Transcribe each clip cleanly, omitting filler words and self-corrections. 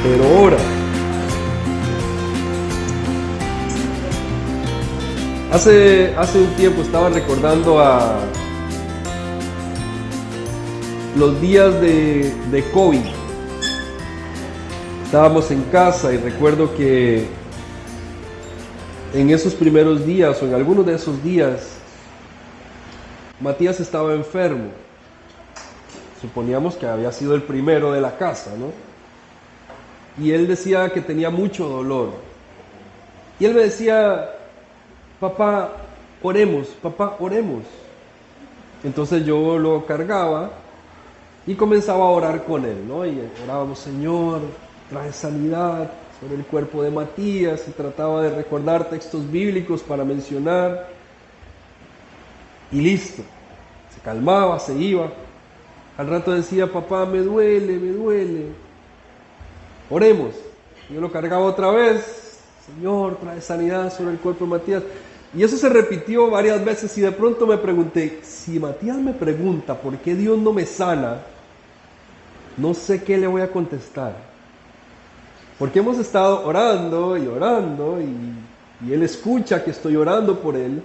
pero ora. Hace un tiempo estaba recordando a los días de COVID. Estábamos en casa y recuerdo que en esos primeros días, o en algunos de esos días, Matías estaba enfermo. Suponíamos que había sido el primero de la casa, ¿no? Y él decía que tenía mucho dolor. Y él me decía: papá, oremos, papá, oremos. Entonces yo lo cargaba y comenzaba a orar con él, ¿no? Y orábamos: Señor, trae sanidad sobre el cuerpo de Matías, y trataba de recordar textos bíblicos para mencionar. Y listo, se calmaba, se iba. Al rato decía: papá, me duele, me duele. Oremos. Yo lo cargaba otra vez: Señor, trae sanidad sobre el cuerpo de Matías. Y eso se repitió varias veces, y de pronto me pregunté: si Matías me pregunta por qué Dios no me sana, no sé qué le voy a contestar. Porque hemos estado orando y orando, y él escucha que estoy orando por él,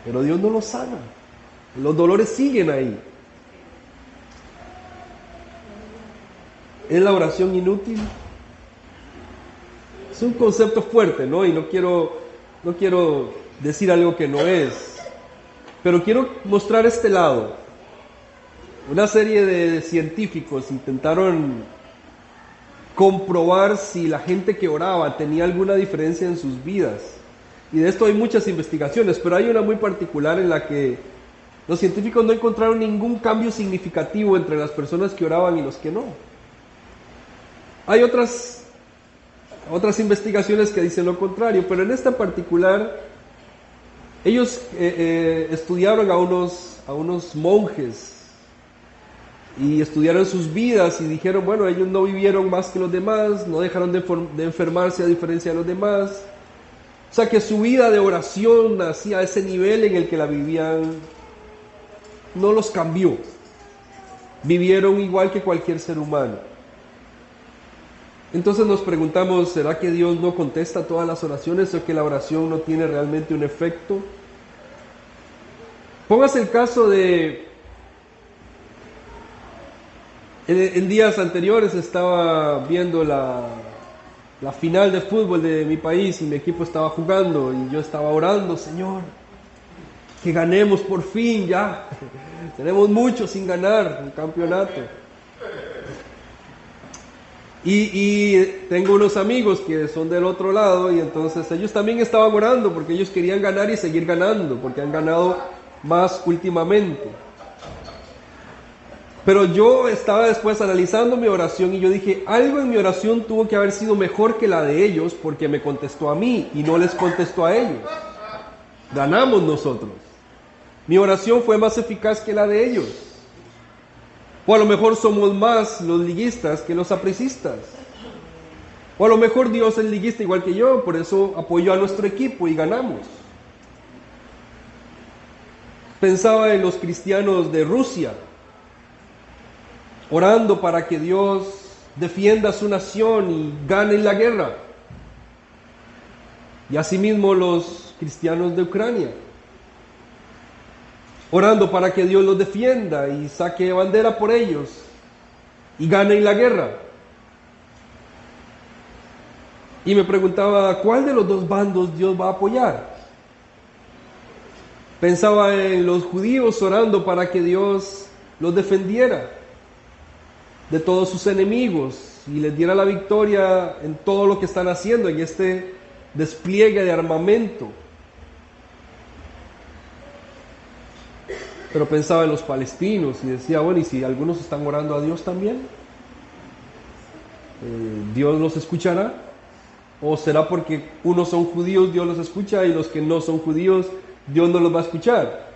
pero Dios no lo sana. Los dolores siguen ahí. ¿Es la oración inútil? Es un concepto fuerte, ¿no? Y no quiero decir algo que no es, pero quiero mostrar este lado. Una serie de científicos intentaron comprobar si la gente que oraba tenía alguna diferencia en sus vidas. Y de esto hay muchas investigaciones, pero hay una muy particular en la que los científicos no encontraron ningún cambio significativo entre las personas que oraban y los que no. Hay otras investigaciones que dicen lo contrario, pero en esta particular, ellos estudiaron a unos monjes y estudiaron sus vidas y dijeron: bueno, ellos no vivieron más que los demás, no dejaron de enfermarse a diferencia de los demás. O sea que su vida de oración hacia ese nivel en el que la vivían no los cambió. Vivieron igual que cualquier ser humano. Entonces nos preguntamos: ¿será que Dios no contesta todas las oraciones, o que la oración no tiene realmente un efecto? Póngase el caso de... En días anteriores estaba viendo la final de fútbol de mi país, y mi equipo estaba jugando, y yo estaba orando: Señor, que ganemos por fin ya. Tenemos mucho sin ganar el campeonato. Y tengo unos amigos que son del otro lado, y entonces ellos también estaban orando porque ellos querían ganar y seguir ganando, porque han ganado más últimamente. Pero yo estaba después analizando mi oración, y yo dije: algo en mi oración tuvo que haber sido mejor que la de ellos, porque me contestó a mí y no les contestó a ellos. Ganamos nosotros. Mi oración fue más eficaz que la de ellos. O a lo mejor somos más los liguistas que los sapricistas. O a lo mejor Dios es liguista igual que yo, por eso apoyó a nuestro equipo y ganamos. Pensaba en los cristianos de Rusia, orando para que Dios defienda a su nación y gane la guerra. Y asimismo los cristianos de Ucrania, orando para que Dios los defienda y saque bandera por ellos y gane la guerra. Y me preguntaba: ¿cuál de los dos bandos Dios va a apoyar? Pensaba en los judíos orando para que Dios los defendiera de todos sus enemigos y les diera la victoria en todo lo que están haciendo, en este despliegue de armamento. Pero pensaba en los palestinos y decía: bueno, ¿y si algunos están orando a Dios también? ¿Dios los escuchará? ¿O será porque unos son judíos Dios los escucha, y los que no son judíos Dios no los va a escuchar?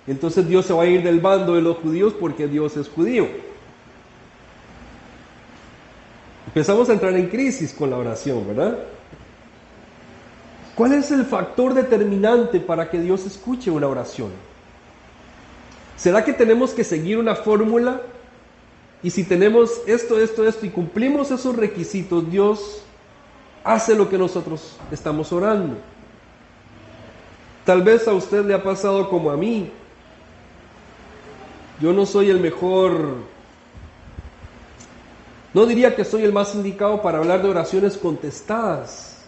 Entonces Dios se va a ir del bando de los judíos porque Dios es judío. Empezamos a entrar en crisis con la oración, ¿verdad? ¿Cuál es el factor determinante para que Dios escuche una oración? ¿Será que tenemos que seguir una fórmula Y si tenemos esto y cumplimos esos requisitos, Dios hace lo que nosotros estamos orando. Tal vez a usted le ha pasado como a mí. Yo no soy el mejor, no diría que soy el más indicado para hablar de oraciones contestadas.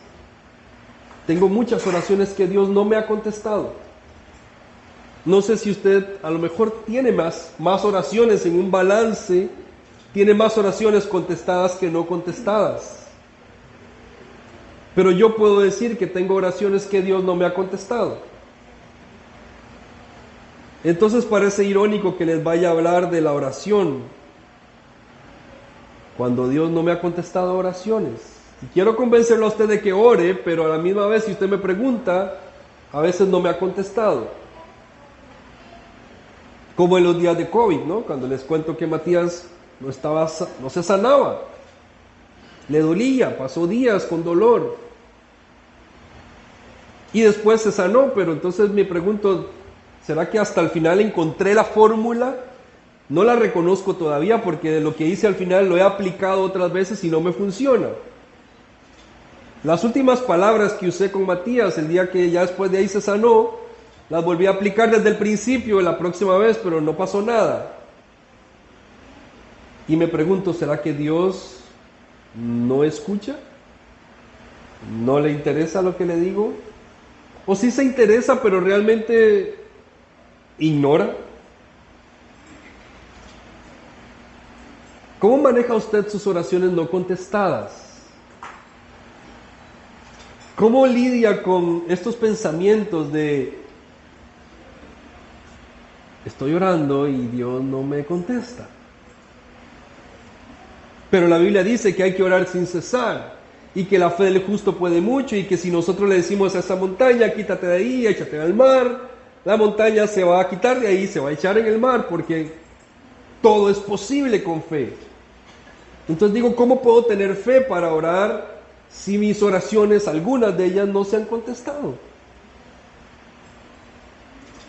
Tengo muchas oraciones que Dios no me ha contestado. No sé si usted a lo mejor tiene más oraciones en un balance, tiene más oraciones contestadas que no contestadas. Pero yo puedo decir que tengo oraciones que Dios no me ha contestado. Entonces parece irónico que les vaya a hablar de la oración cuando Dios no me ha contestado oraciones. Y quiero convencerlo a usted de que ore, pero a la misma vez, si usted me pregunta, a veces no me ha contestado. Como en los días de COVID, ¿no? Cuando les cuento que Matías no se sanaba, le dolía, pasó días con dolor y después se sanó. Pero entonces me pregunto, ¿será que hasta el final encontré la fórmula? No la reconozco todavía porque lo que hice al final lo he aplicado otras veces y no me funciona. Las últimas palabras que usé con Matías el día que ya después de ahí se sanó, las volví a aplicar desde el principio la próxima vez, pero no pasó nada. Y me pregunto, ¿será que Dios no escucha? ¿No le interesa lo que le digo? ¿O sí se interesa, pero realmente ignora? ¿Cómo maneja usted sus oraciones no contestadas? ¿Cómo lidia con estos pensamientos de estoy orando y Dios no me contesta? Pero la Biblia dice que hay que orar sin cesar y que la fe del justo puede mucho y que si nosotros le decimos a esa montaña, quítate de ahí, échate al mar, la montaña se va a quitar de ahí, se va a echar en el mar porque todo es posible con fe. Entonces digo, ¿cómo puedo tener fe para orar si mis oraciones, algunas de ellas, no se han contestado?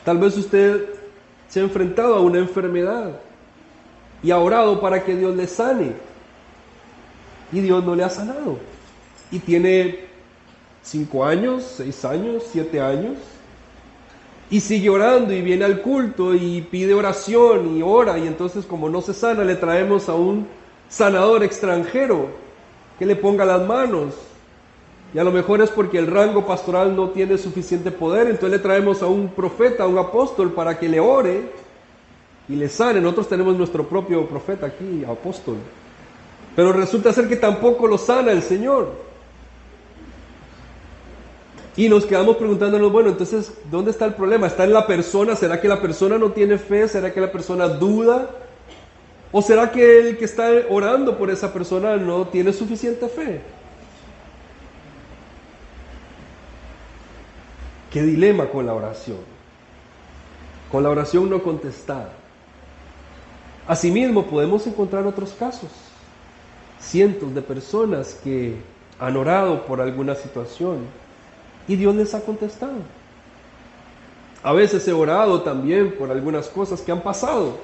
Tal vez usted se ha enfrentado a una enfermedad y ha orado para que Dios le sane y Dios no le ha sanado. Y tiene 5 años, 6 años, 7 años y sigue orando y viene al culto y pide oración y ora, y entonces como no se sana le traemos a un sanador extranjero que le ponga las manos, y a lo mejor es porque el rango pastoral no tiene suficiente poder, entonces le traemos a un profeta, a un apóstol para que le ore y le sane. Nosotros tenemos nuestro propio profeta aquí, apóstol, pero resulta ser que tampoco lo sana el Señor. Y nos quedamos preguntándonos, bueno, entonces, ¿dónde está el problema? ¿Está en la persona? ¿Será que la persona no tiene fe? ¿Será que la persona duda? ¿O será que el que está orando por esa persona no tiene suficiente fe? Qué dilema con la oración no contestada. Asimismo, podemos encontrar otros casos. Cientos de personas que han orado por alguna situación y Dios les ha contestado. A veces he orado también por algunas cosas que han pasado.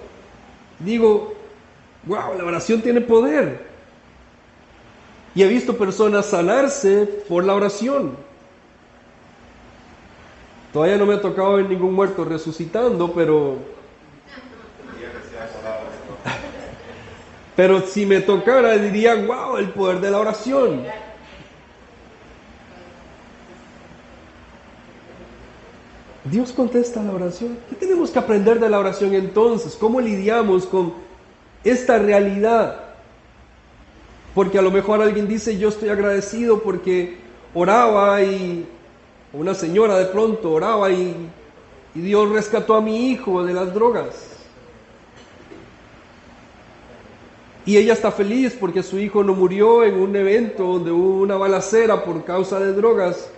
Digo, wow, la oración tiene poder. Y he visto personas sanarse por la oración. Todavía no me ha tocado ver ningún muerto resucitando, pero si me tocara diría, wow, el poder de la oración. Dios contesta la oración. ¿Qué tenemos que aprender de la oración entonces? ¿Cómo lidiamos con esta realidad? Porque a lo mejor alguien dice, yo estoy agradecido porque oraba y una señora de pronto oraba y Dios rescató a mi hijo de las drogas. Y ella está feliz porque su hijo no murió en un evento donde hubo una balacera por causa de drogas.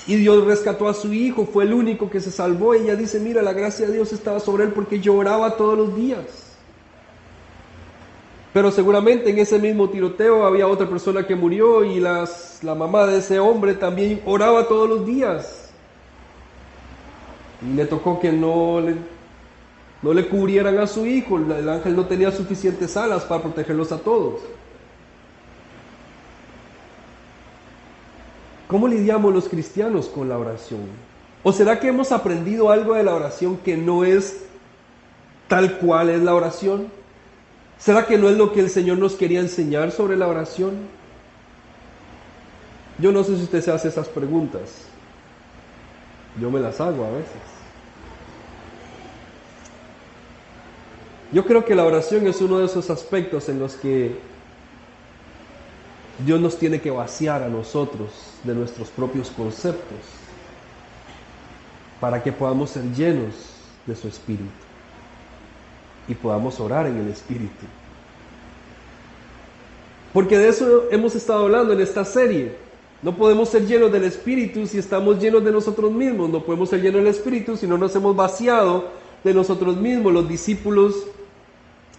Y Dios rescató a su hijo, fue el único que se salvó. Y ella dice, mira, la gracia de Dios estaba sobre él porque yo oraba todos los días. Pero seguramente en ese mismo tiroteo había otra persona que murió y la mamá de ese hombre también oraba todos los días. Y le tocó que no le no le cubrieran a su hijo. El ángel no tenía suficientes alas para protegerlos a todos. ¿Cómo lidiamos los cristianos con la oración? ¿O será que hemos aprendido algo de la oración que no es tal cual es la oración? ¿Será que no es lo que el Señor nos quería enseñar sobre la oración? Yo no sé si usted se hace esas preguntas. Yo me las hago a veces. Yo creo que la oración es uno de esos aspectos en los que Dios nos tiene que vaciar a nosotros de nuestros propios conceptos para que podamos ser llenos de su Espíritu y podamos orar en el Espíritu. Porque de eso hemos estado hablando en esta serie. No podemos ser llenos del Espíritu si estamos llenos de nosotros mismos. No podemos ser llenos del Espíritu si no nos hemos vaciado de nosotros mismos. Los discípulos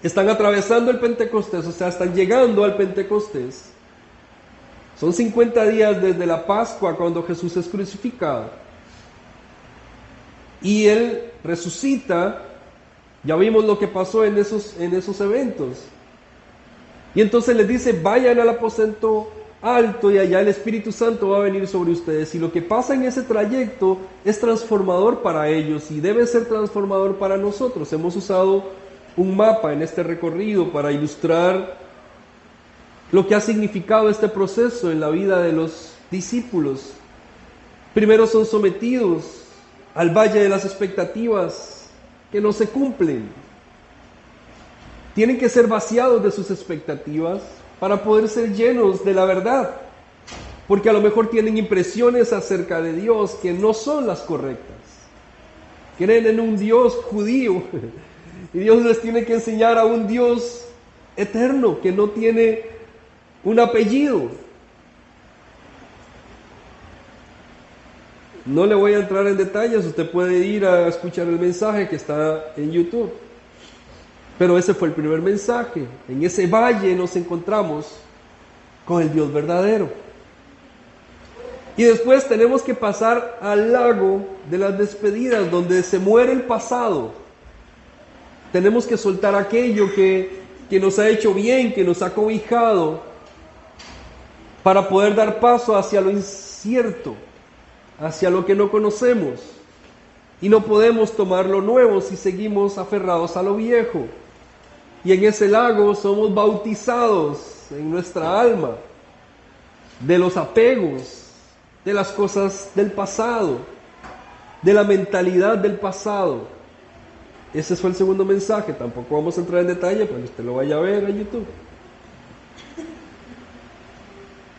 están atravesando el Pentecostés, o sea, están llegando al Pentecostés. Son 50 días desde la Pascua cuando Jesús es crucificado. Y Él resucita. Ya vimos lo que pasó en esos eventos. Y entonces les dice, vayan al aposento alto y allá el Espíritu Santo va a venir sobre ustedes. Y lo que pasa en ese trayecto es transformador para ellos y debe ser transformador para nosotros. Hemos usado un mapa en este recorrido para ilustrar lo que ha significado este proceso en la vida de los discípulos. Primero son sometidos al valle de las expectativas que no se cumplen. Tienen que ser vaciados de sus expectativas para poder ser llenos de la verdad, porque a lo mejor tienen impresiones acerca de Dios que no son las correctas. Creen en un Dios judío y Dios les tiene que enseñar a un Dios eterno que no tiene un apellido. No le voy a entrar en detalles, usted puede ir a escuchar el mensaje que está en YouTube. Pero ese fue el primer mensaje. En ese valle nos encontramos con el Dios verdadero. Y después tenemos que pasar al lago de las despedidas, donde se muere el pasado. Tenemos que soltar aquello que nos ha hecho bien, que nos ha cobijado, para poder dar paso hacia lo incierto, hacia lo que no conocemos. Y no podemos tomar lo nuevo si seguimos aferrados a lo viejo. Y en ese lago somos bautizados en nuestra alma de los apegos, de las cosas del pasado, de la mentalidad del pasado. Ese fue el segundo mensaje. Tampoco vamos a entrar en detalle para que usted lo vaya a ver en YouTube.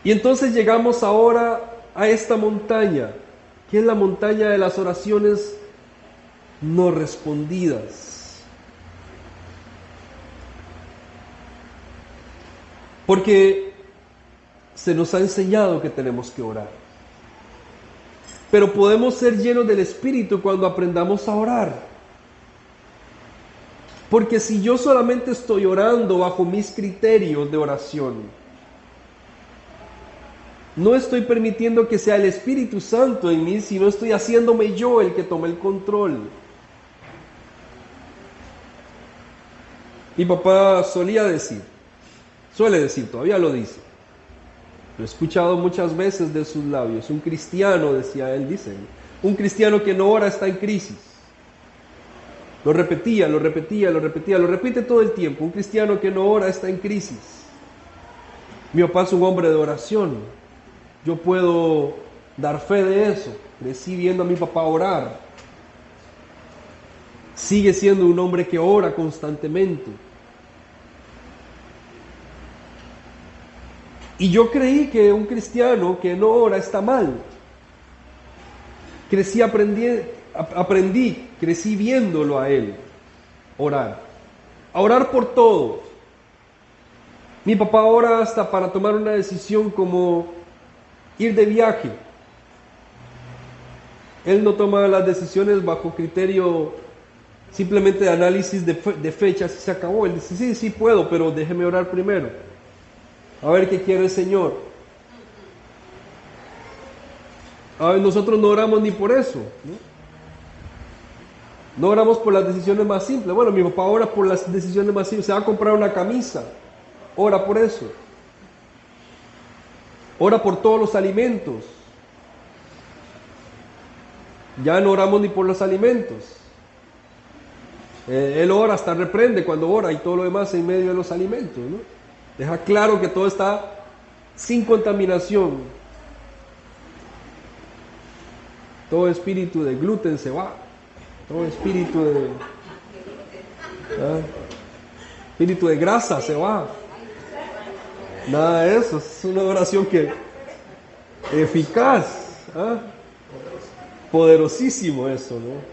Y entonces llegamos ahora a esta montaña, que es la montaña de las oraciones no respondidas. Porque se nos ha enseñado que tenemos que orar. Pero podemos ser llenos del Espíritu cuando aprendamos a orar. Porque si yo solamente estoy orando bajo mis criterios de oración, no estoy permitiendo que sea el Espíritu Santo en mí, sino estoy haciéndome yo el que tome el control. Mi papá suele decir, todavía lo dice, lo he escuchado muchas veces de sus labios, un cristiano, decía él, dice, un cristiano que no ora está en crisis. Lo repite todo el tiempo, un cristiano que no ora está en crisis. Mi papá es un hombre de oración, yo puedo dar fe de eso, crecí viendo a mi papá orar. Sigue siendo un hombre que ora constantemente. Y yo creí que un cristiano que no ora está mal. Crecí viéndolo a él orar. A orar por todo. Mi papá ora hasta para tomar una decisión como ir de viaje. Él no toma las decisiones bajo criterio simplemente de análisis de fechas y se acabó. Él dice, sí puedo, pero déjeme orar primero. A ver qué quiere el Señor. A ver, nosotros no oramos ni por eso, ¿no? No oramos por las decisiones más simples. Bueno, mi papá ora por las decisiones más simples. Se va a comprar una camisa. Ora por eso. Ora por todos los alimentos. Ya no oramos ni por los alimentos. Él ora, hasta reprende cuando ora y todo lo demás en medio de los alimentos, ¿no? Deja claro que todo está sin contaminación. Todo espíritu de gluten se va. Todo espíritu de grasa se va. Nada de eso. Es una oración eficaz. Poderosísimo eso, ¿no?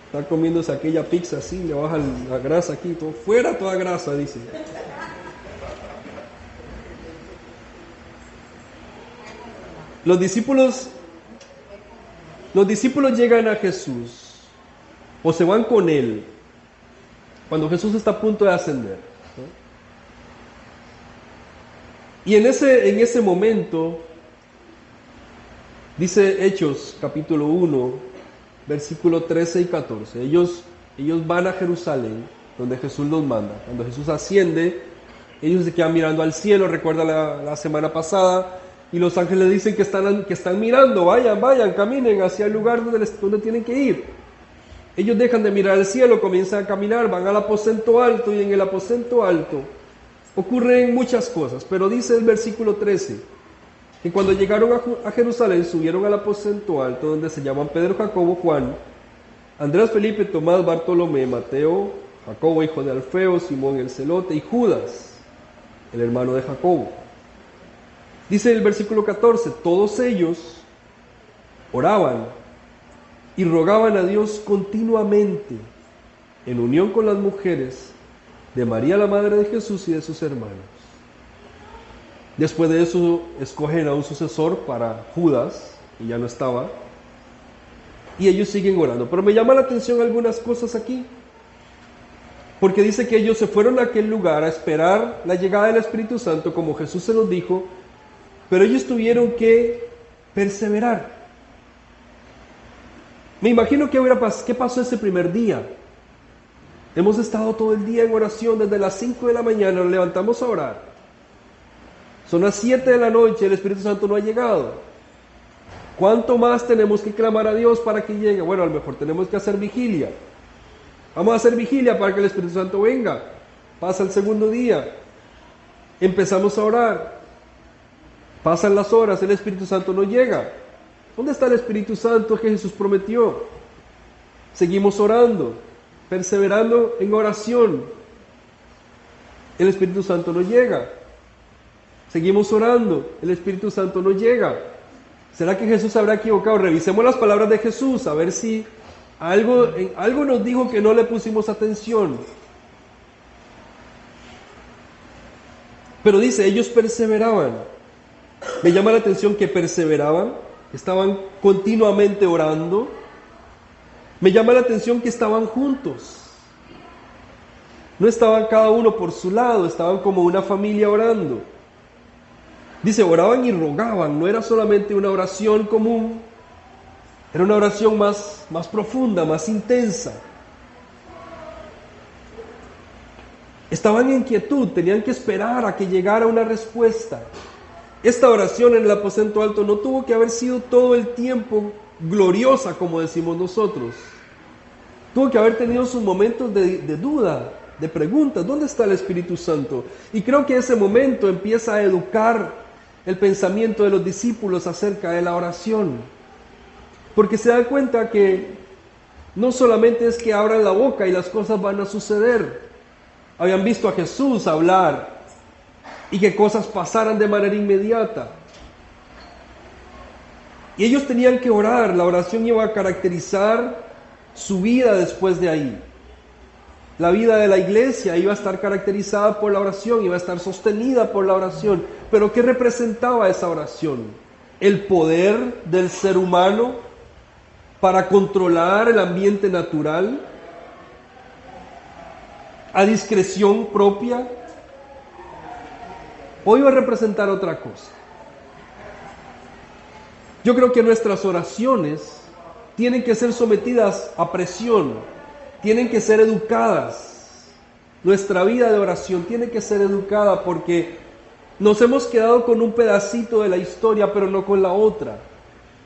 Está comiéndose aquella pizza así, le baja la grasa aquí, todo fuera toda grasa, dice. Los discípulos llegan a Jesús o se van con él cuando Jesús está a punto de ascender, ¿no? Y en ese momento dice Hechos capítulo 1 versículo 13 y 14. Ellos van a Jerusalén, donde Jesús los manda. Cuando Jesús asciende, ellos se quedan mirando al cielo. Recuerda la semana pasada, y los ángeles dicen que están mirando. Vayan, caminen hacia el lugar donde tienen que ir. Ellos dejan de mirar al cielo, comienzan a caminar, van al aposento alto, y en el aposento alto ocurren muchas cosas. Pero dice el versículo 13, que cuando llegaron a Jerusalén, subieron al aposento alto, donde se llaman Pedro, Jacobo, Juan, Andrés, Felipe, Tomás, Bartolomé, Mateo, Jacobo, hijo de Alfeo, Simón el celote, y Judas, el hermano de Jacobo. Dice el versículo 14, todos ellos oraban y rogaban a Dios continuamente, en unión con las mujeres de María, la madre de Jesús, y de sus hermanos. Después de eso escogen a un sucesor para Judas, que ya no estaba, y ellos siguen orando. Pero me llama la atención algunas cosas aquí, porque dice que ellos se fueron a aquel lugar a esperar la llegada del Espíritu Santo, como Jesús se los dijo, pero ellos tuvieron que perseverar. Me imagino qué pasó ese primer día. Hemos estado todo el día en oración, desde las 5 de la mañana nos levantamos a orar. Son las 7 de la noche, el Espíritu Santo no ha llegado. ¿Cuánto más tenemos que clamar a Dios para que llegue? Bueno, a lo mejor tenemos que hacer vigilia. Vamos a hacer vigilia para que el Espíritu Santo venga. Pasa el segundo día. Empezamos a orar. Pasan las horas, el Espíritu Santo no llega. ¿Dónde está el Espíritu Santo que Jesús prometió? Seguimos orando, perseverando en oración. El Espíritu Santo no llega. Seguimos orando, el Espíritu Santo no llega. ¿Será que Jesús habrá equivocado? Revisemos las palabras de Jesús, a ver si algo nos dijo que no le pusimos atención. Pero dice, ellos perseveraban. Me llama la atención que perseveraban, estaban continuamente orando. Me llama la atención que estaban juntos. No estaban cada uno por su lado, estaban como una familia orando. Dice, oraban y rogaban, no era solamente una oración común, era una oración más profunda, más intensa. Estaban en quietud, tenían que esperar a que llegara una respuesta. Esta oración en el aposento alto no tuvo que haber sido todo el tiempo gloriosa, como decimos nosotros. Tuvo que haber tenido sus momentos de duda, de preguntas. ¿Dónde está el Espíritu Santo? Y creo que ese momento empieza a educar el pensamiento de los discípulos acerca de la oración. Porque se dan cuenta que no solamente es que abran la boca y las cosas van a suceder. Habían visto a Jesús hablar y que cosas pasaran de manera inmediata. Y ellos tenían que orar. La oración iba a caracterizar su vida después de ahí. La vida de la iglesia iba a estar caracterizada por la oración, iba a estar sostenida por la oración. Pero ¿qué representaba esa oración? El poder del ser humano para controlar el ambiente natural a discreción propia. O iba a representar otra cosa. Yo creo que nuestras oraciones tienen que ser sometidas a presión, tienen que ser educadas. Nuestra vida de oración tiene que ser educada porque nos hemos quedado con un pedacito de la historia, pero no con la otra.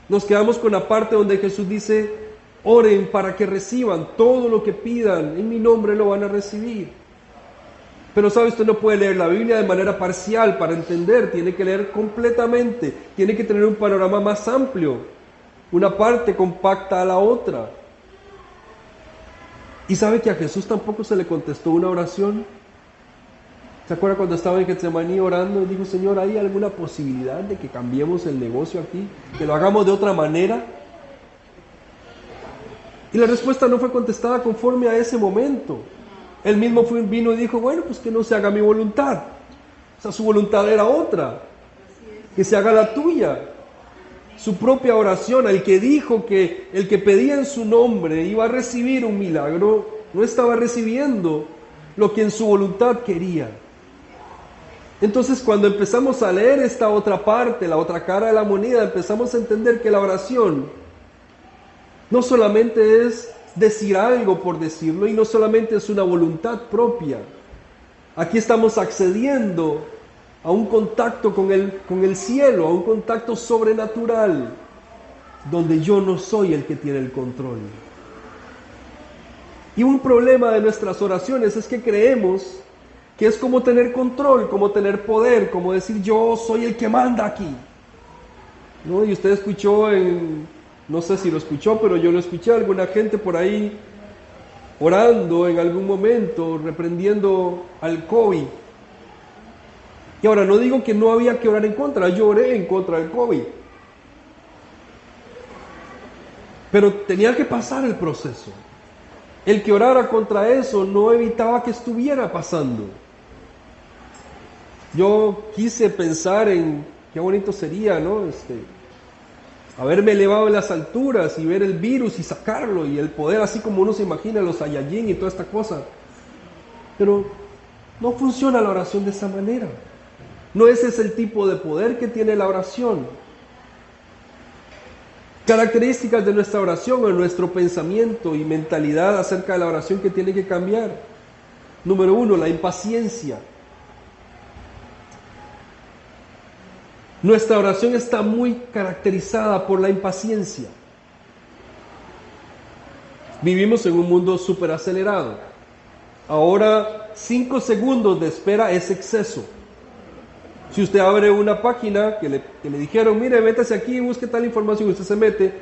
Nos quedamos con la parte donde Jesús dice, oren para que reciban todo lo que pidan, en mi nombre lo van a recibir. Pero sabe, usted no puede leer la Biblia de manera parcial para entender, tiene que leer completamente, tiene que tener un panorama más amplio, una parte compacta a la otra. ¿Y sabe que a Jesús tampoco se le contestó una oración? ¿Se acuerda cuando estaba en Getsemaní orando y dijo, Señor, ¿hay alguna posibilidad de que cambiemos el negocio aquí? ¿Que lo hagamos de otra manera? Y la respuesta no fue contestada conforme a ese momento. Él mismo vino y dijo, bueno, pues que no se haga mi voluntad. O sea, su voluntad era otra. Que se haga la tuya. Su propia oración, el que dijo que el que pedía en su nombre iba a recibir un milagro, no estaba recibiendo lo que en su voluntad quería. Entonces, cuando empezamos a leer esta otra parte, la otra cara de la moneda, empezamos a entender que la oración no solamente es decir algo por decirlo y no solamente es una voluntad propia. Aquí estamos accediendo a un contacto con el cielo, a un contacto sobrenatural, donde yo no soy el que tiene el control. Y un problema de nuestras oraciones es que creemos que es como tener control, como tener poder, como decir yo soy el que manda aquí, ¿no? Y usted escuchó no sé si lo escuchó, pero yo lo escuché a alguna gente por ahí orando en algún momento, reprendiendo al COVID. Y ahora, no digo que no había que orar en contra, yo oré en contra del COVID. Pero tenía que pasar el proceso. El que orara contra eso no evitaba que estuviera pasando. Yo quise pensar en qué bonito sería, ¿no? Haberme elevado en las alturas y ver el virus y sacarlo y el poder así como uno se imagina, los Saiyajin y toda esta cosa. Pero no funciona la oración de esa manera. No ese es el tipo de poder que tiene la oración. Características de nuestra oración o nuestro pensamiento y mentalidad acerca de la oración que tiene que cambiar. Número 1, la impaciencia. Nuestra oración está muy caracterizada por la impaciencia. Vivimos en un mundo súper acelerado. Ahora 5 segundos de espera es exceso. Si usted abre una página que le dijeron, mire, métase aquí y busque tal información, usted se mete,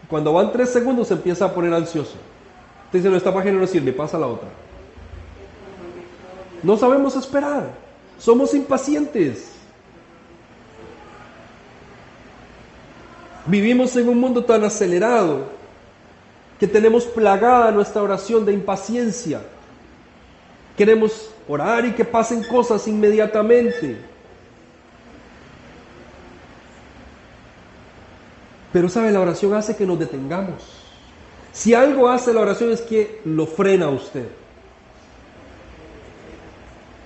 cuando van 3 segundos se empieza a poner ansioso. Usted dice, no, esta página no sirve, pasa a la otra. No sabemos esperar, somos impacientes. Vivimos en un mundo tan acelerado que tenemos plagada nuestra oración de impaciencia. Queremos orar y que pasen cosas inmediatamente. Pero sabe, la oración hace que nos detengamos. Si algo hace la oración es que lo frena a usted.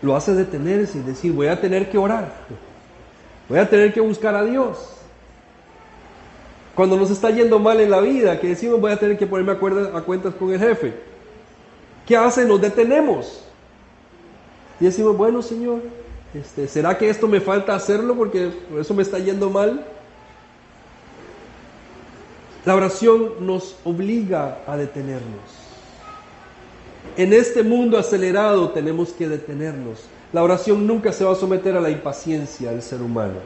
Lo hace detenerse y decir, voy a tener que orar. Voy a tener que buscar a Dios. Cuando nos está yendo mal en la vida, que decimos voy a tener que ponerme a cuentas con el jefe. ¿Qué hace? Nos detenemos. Y decimos, bueno, Señor, ¿será que esto me falta hacerlo porque por eso me está yendo mal? La oración nos obliga a detenernos. En este mundo acelerado tenemos que detenernos. La oración nunca se va a someter a la impaciencia del ser humano.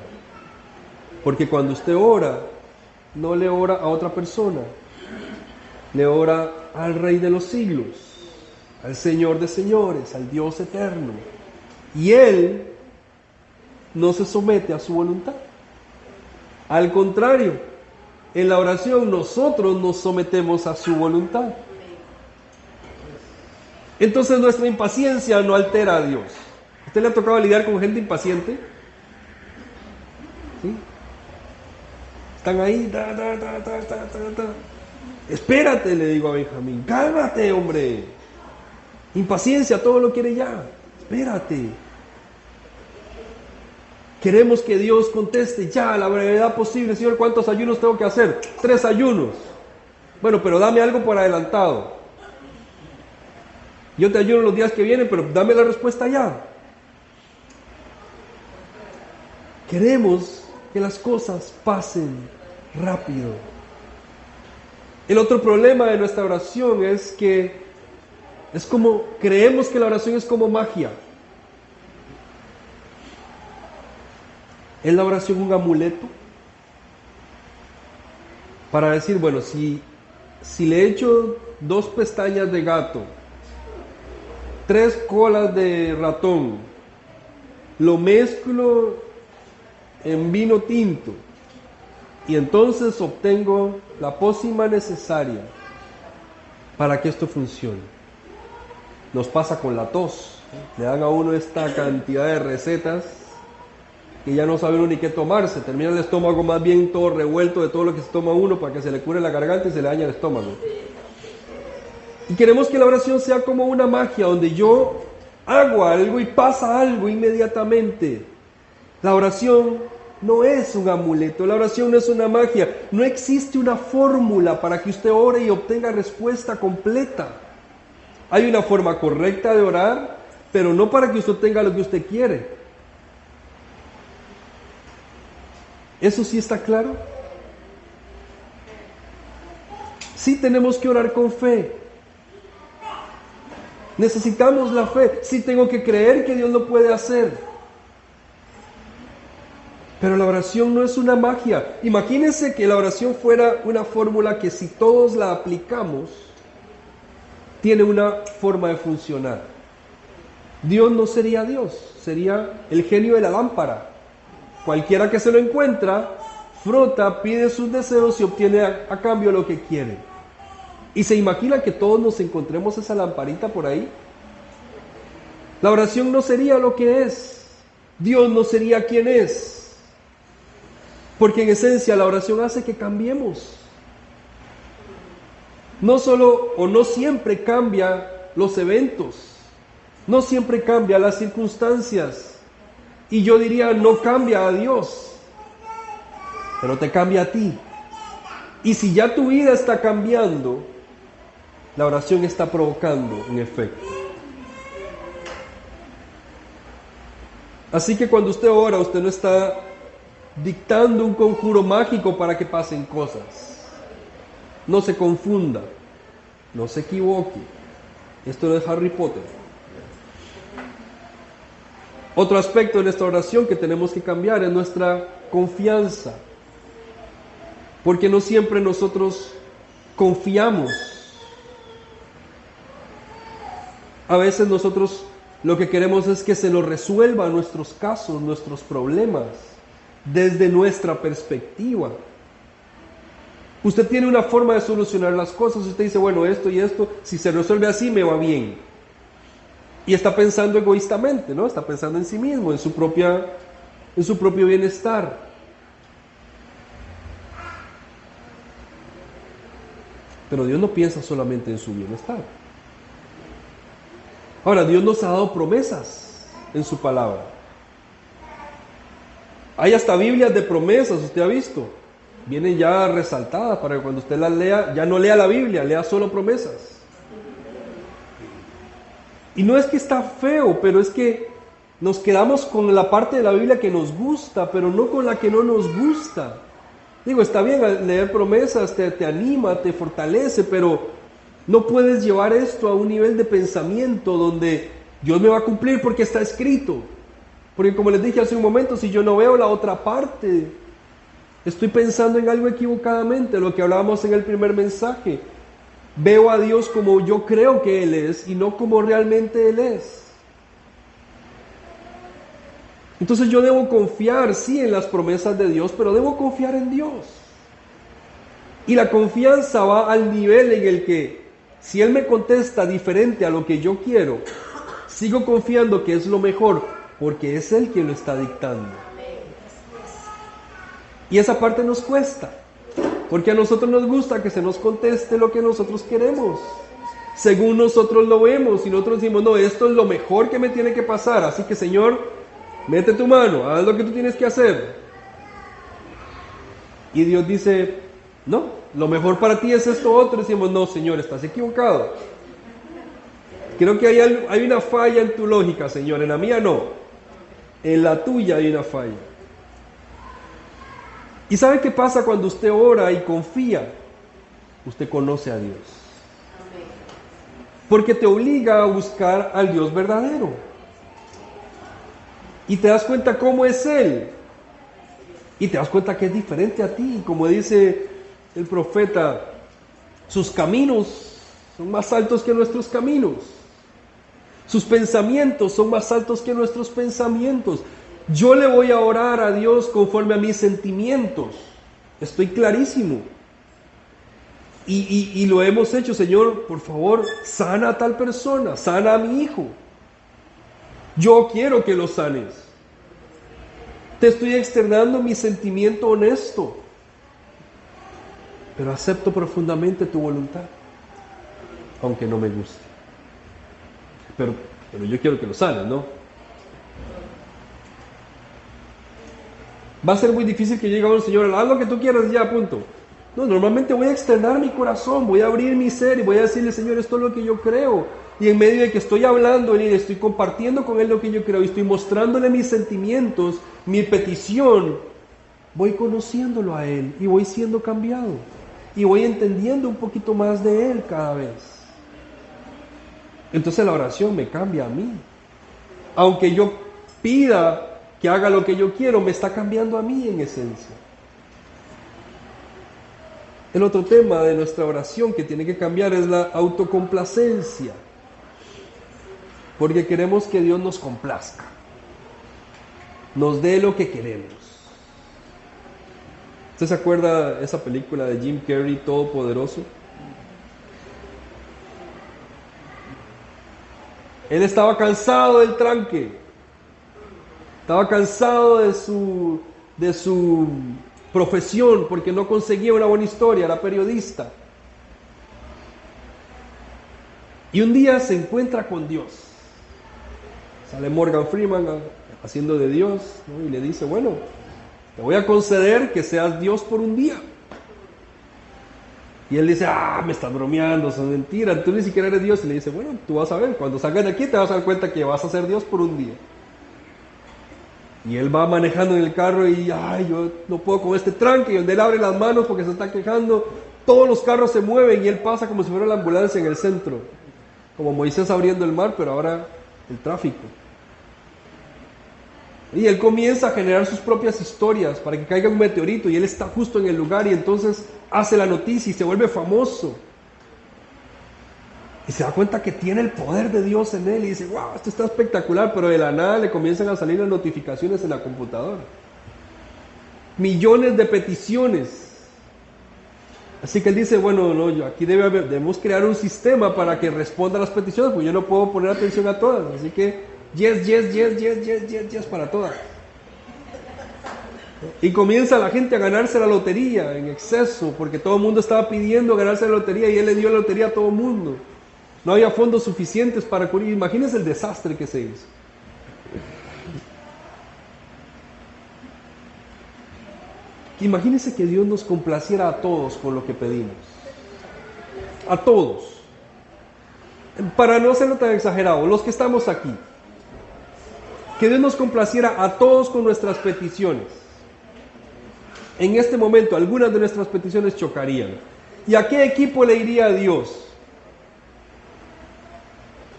Porque cuando usted ora, no le ora a otra persona, le ora al Rey de los siglos, al Señor de señores, al Dios eterno. Y Él no se somete a su voluntad. Al contrario, en la oración nosotros nos sometemos a su voluntad. Entonces nuestra impaciencia no altera a Dios. ¿A usted le ha tocado lidiar con gente impaciente? ¿Sí? Están ahí, Espérate, le digo a Benjamín, cálmate, hombre. Impaciencia, todo lo quiere ya. Espérate. Queremos que Dios conteste ya a la brevedad posible. Señor, ¿cuántos ayunos tengo que hacer? 3 ayunos. Bueno, pero dame algo por adelantado. Yo te ayudo los días que vienen, pero dame la respuesta ya. Queremos que las cosas pasen rápido. El otro problema de nuestra oración es que creemos que la oración es como magia. ¿Es la oración un amuleto? Para decir, bueno, si le echo 2 pestañas de gato, 3 colas de ratón, lo mezclo en vino tinto y entonces obtengo la pócima necesaria para que esto funcione. Nos pasa con la tos. Le dan a uno esta cantidad de recetas que ya no sabe uno ni qué tomarse. Termina el estómago más bien todo revuelto de todo lo que se toma uno para que se le cure la garganta y se le daña el estómago. Y queremos que la oración sea como una magia, donde yo hago algo y pasa algo inmediatamente. La oración no es un amuleto, la oración no es una magia. No existe una fórmula para que usted ore y obtenga respuesta completa. Hay una forma correcta de orar, pero no para que usted tenga lo que usted quiere. ¿Eso sí está claro? Sí tenemos que orar con fe. Necesitamos la fe. Sí tengo que creer que Dios lo puede hacer. Pero la oración no es una magia. Imagínense que la oración fuera una fórmula que si todos la aplicamos, tiene una forma de funcionar. Dios no sería Dios, sería el genio de la lámpara. Cualquiera que se lo encuentra, frota, pide sus deseos y obtiene a cambio lo que quiere. ¿Y se imagina que todos nos encontremos esa lamparita por ahí? La oración no sería lo que es. Dios no sería quien es. Porque en esencia la oración hace que cambiemos. No solo o no siempre cambia los eventos. No siempre cambia las circunstancias. Y yo diría, no cambia a Dios, pero te cambia a ti. Y si ya tu vida está cambiando, la oración está provocando un efecto. Así que cuando usted ora, usted no está dictando un conjuro mágico para que pasen cosas. No se confunda, no se equivoque. Esto no es Harry Potter. Otro aspecto de nuestra oración que tenemos que cambiar es nuestra confianza. Porque no siempre nosotros confiamos. A veces nosotros lo que queremos es que se nos resuelvan nuestros casos, nuestros problemas, desde nuestra perspectiva. Usted tiene una forma de solucionar las cosas. Usted dice, bueno, esto y esto, si se resuelve así, me va bien. Y está pensando egoístamente, ¿no? Está pensando en sí mismo, en su propio bienestar. Pero Dios no piensa solamente en su bienestar. Ahora, Dios nos ha dado promesas en su palabra. Hay hasta Biblias de promesas, usted ha visto. Vienen ya resaltadas para que cuando usted las lea, ya no lea la Biblia, lea solo promesas. Y no es que está feo, pero es que nos quedamos con la parte de la Biblia que nos gusta, pero no con la que no nos gusta. Digo, está bien leer promesas, te anima, te fortalece, pero no puedes llevar esto a un nivel de pensamiento donde Dios me va a cumplir porque está escrito. Porque como les dije hace un momento, si yo no veo la otra parte, estoy pensando en algo equivocadamente, lo que hablábamos en el primer mensaje. Veo a Dios como yo creo que Él es y no como realmente Él es. Entonces yo debo confiar, sí, en las promesas de Dios, pero debo confiar en Dios. Y la confianza va al nivel en el que, si Él me contesta diferente a lo que yo quiero, sigo confiando que es lo mejor, porque es Él quien lo está dictando. Y esa parte nos cuesta. Porque a nosotros nos gusta que se nos conteste lo que nosotros queremos, según nosotros lo vemos, y nosotros decimos, no, esto es lo mejor que me tiene que pasar, así que Señor, mete tu mano, haz lo que tú tienes que hacer. Y Dios dice, No, lo mejor para ti es esto otro. Decimos, no, Señor, estás equivocado. Creo que hay una falla en tu lógica, Señor. En la mía no. En la tuya hay una falla. ¿Y sabe qué pasa cuando usted ora y confía? Usted conoce a Dios. Porque te obliga a buscar al Dios verdadero. Y te das cuenta cómo es Él. Y te das cuenta que es diferente a ti. Como dice el profeta, sus caminos son más altos que nuestros caminos. Sus pensamientos son más altos que nuestros pensamientos. Yo le voy a orar a Dios conforme a mis sentimientos. Estoy clarísimo. Y lo hemos hecho. Señor, por favor, sana a tal persona, sana a mi hijo. Yo quiero que lo sanes. Te estoy externando mi sentimiento honesto, pero acepto profundamente tu voluntad, aunque no me guste. Pero yo quiero que lo sanes, ¿no? Va a ser muy difícil que llegue a un Señor, haz lo que tú quieras ya, punto. No, normalmente voy a externar mi corazón, voy a abrir mi ser y voy a decirle, Señor, esto es lo que yo creo. Y en medio de que estoy hablando y estoy compartiendo con Él lo que yo creo y estoy mostrándole mis sentimientos, mi petición, voy conociéndolo a Él y voy siendo cambiado. Y voy entendiendo un poquito más de Él cada vez. Entonces la oración me cambia a mí. Aunque yo pida que haga lo que yo quiero, me está cambiando a mí en esencia. El otro tema de nuestra oración que tiene que cambiar es la autocomplacencia. Porque queremos que Dios nos complazca, nos dé lo que queremos. ¿Usted se acuerda de esa película de Jim Carrey, Todopoderoso? Él estaba cansado del tranque, estaba cansado de su profesión porque no conseguía una buena historia, era periodista. Y un día se encuentra con Dios. Sale Morgan Freeman haciendo de Dios, ¿no? Y le dice, bueno, te voy a conceder que seas Dios por un día. Y él dice, me estás bromeando, son mentiras, tú ni siquiera eres Dios. Y le dice, bueno, tú vas a ver, cuando salgas de aquí te vas a dar cuenta que vas a ser Dios por un día. Y él va manejando en el carro y, yo no puedo con este tranque. Y donde él abre las manos porque se está quejando, todos los carros se mueven y él pasa como si fuera la ambulancia en el centro. Como Moisés abriendo el mar, pero ahora el tráfico. Y él comienza a generar sus propias historias para que caiga un meteorito y él está justo en el lugar y entonces hace la noticia y se vuelve famoso. Y se da cuenta que tiene el poder de Dios en él y dice, wow, esto está espectacular, pero de la nada le comienzan a salir las notificaciones en la computadora. Millones de peticiones. Así que él dice, bueno, no, aquí debemos crear un sistema para que responda a las peticiones, porque yo no puedo poner atención a todas. Así que yes para todas. Y comienza la gente a ganarse la lotería en exceso, porque todo el mundo estaba pidiendo ganarse la lotería y él le dio la lotería a todo el mundo. No había fondos suficientes para cubrir. Imagínense el desastre que se hizo. Imagínense que Dios nos complaciera a todos con lo que pedimos. A todos. Para no serlo tan exagerado, los que estamos aquí. Que Dios nos complaciera a todos con nuestras peticiones. En este momento, algunas de nuestras peticiones chocarían. ¿Y a qué equipo le iría a Dios?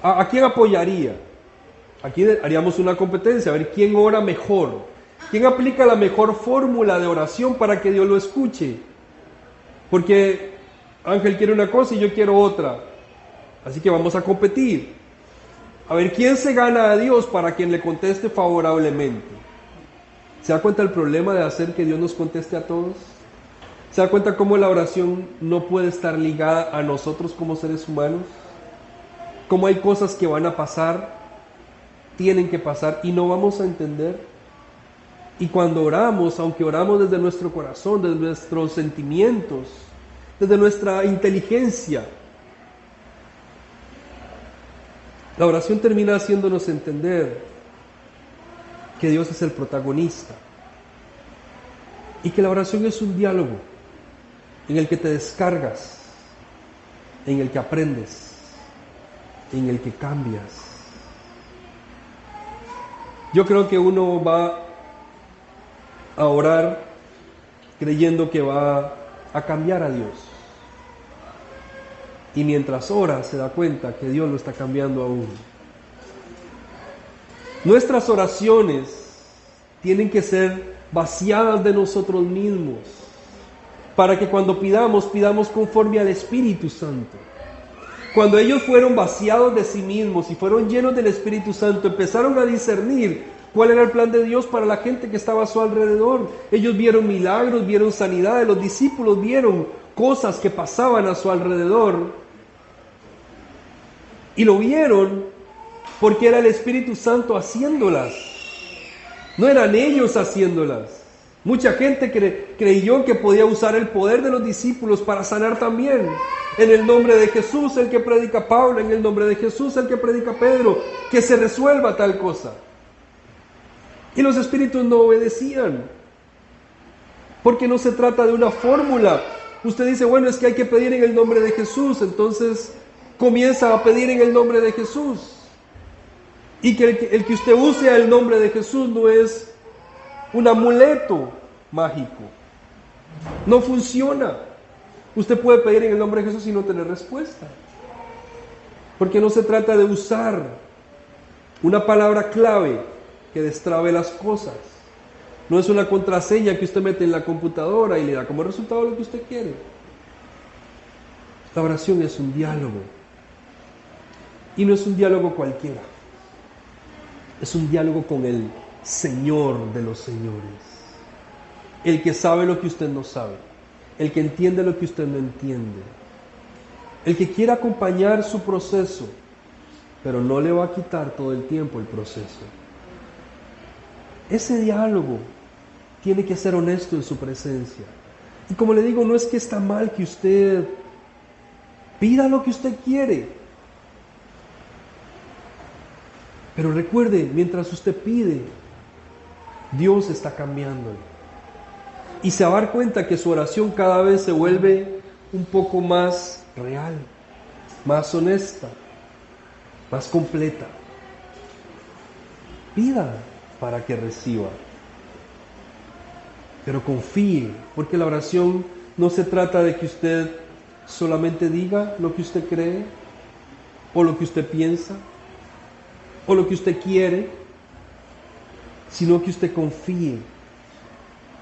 ¿A quién apoyaría? Aquí haríamos una competencia, a ver quién ora mejor. ¿Quién aplica la mejor fórmula de oración para que Dios lo escuche? Porque Ángel quiere una cosa y yo quiero otra. Así que vamos a competir. A ver quién se gana a Dios para quien le conteste favorablemente. ¿Se da cuenta el problema de hacer que Dios nos conteste a todos? ¿Se da cuenta cómo la oración no puede estar ligada a nosotros como seres humanos? Cómo hay cosas que van a pasar, tienen que pasar y no vamos a entender. Y cuando oramos, aunque oramos desde nuestro corazón, desde nuestros sentimientos, desde nuestra inteligencia, la oración termina haciéndonos entender que Dios es el protagonista y que la oración es un diálogo. en el que te descargas, en el que aprendes, en el que cambias. Yo creo que uno va a orar creyendo que va a cambiar a Dios. Y mientras ora se da cuenta que Dios lo está cambiando a uno. Nuestras oraciones tienen que ser vaciadas de nosotros mismos, para que cuando pidamos conforme al Espíritu Santo. Cuando ellos fueron vaciados de sí mismos y fueron llenos del Espíritu Santo, empezaron a discernir cuál era el plan de Dios para la gente que estaba a su alrededor. Ellos vieron milagros, vieron sanidades, los discípulos vieron cosas que pasaban a su alrededor. Y lo vieron porque era el Espíritu Santo haciéndolas. No eran ellos haciéndolas. Mucha gente creyó que podía usar el poder de los discípulos para sanar también. En el nombre de Jesús, el que predica Pablo, en el nombre de Jesús, el que predica Pedro, que se resuelva tal cosa. Y los espíritus no obedecían. Porque no se trata de una fórmula. Usted dice, bueno, es que hay que pedir en el nombre de Jesús, entonces comienza a pedir en el nombre de Jesús. Y que el que usted use el nombre de Jesús no es un amuleto mágico. No funciona. Usted puede pedir en el nombre de Jesús y no tener respuesta. Porque no se trata de usar una palabra clave que destrabe las cosas. No es una contraseña que usted mete en la computadora y le da como resultado lo que usted quiere. La oración es un diálogo. Y no es un diálogo cualquiera. Es un diálogo con el Señor de los señores. El que sabe lo que usted no sabe. El que entiende lo que usted no entiende. El que quiere acompañar su proceso, pero no le va a quitar todo el tiempo el proceso. Ese diálogo tiene que ser honesto en su presencia. Y como le digo, no es que está mal que usted pida lo que usted quiere. Pero recuerde, mientras usted pide, Dios está cambiándole. Y se va a dar cuenta que su oración cada vez se vuelve un poco más real, más honesta, más completa. Pida para que reciba. Pero confíe, porque la oración no se trata de que usted solamente diga lo que usted cree, o lo que usted piensa, o lo que usted quiere, sino que usted confíe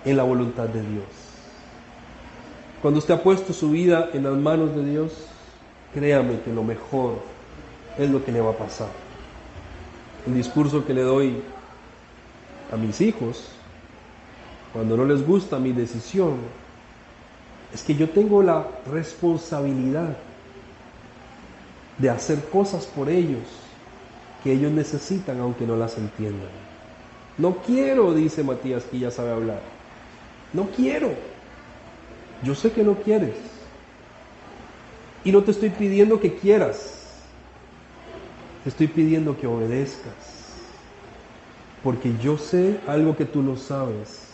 en la voluntad de Dios. Cuando usted ha puesto su vida en las manos de Dios, créame que lo mejor es lo que le va a pasar. El discurso que le doy a mis hijos, cuando no les gusta mi decisión, es que yo tengo la responsabilidad de hacer cosas por ellos que ellos necesitan aunque no las entiendan. No quiero, dice Matías, que ya sabe hablar. No quiero. Yo sé que no quieres. Y no te estoy pidiendo que quieras. Te estoy pidiendo que obedezcas. Porque yo sé algo que tú no sabes.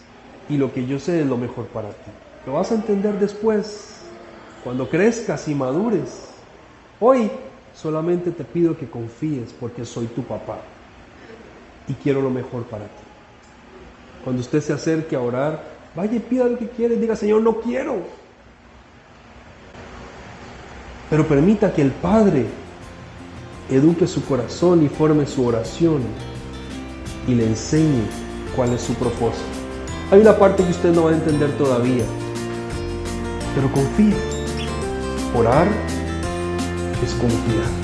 Y lo que yo sé es lo mejor para ti. Lo vas a entender después, cuando crezcas y madures. Hoy solamente te pido que confíes porque soy tu papá y quiero lo mejor para ti. Cuando usted se acerque a orar, vaya y pida lo que quiere, diga, Señor, no quiero. Pero permita que el Padre eduque su corazón y forme su oración y le enseñe cuál es su propósito. Hay una parte que usted no va a entender todavía, pero confíe. Orar es confiar.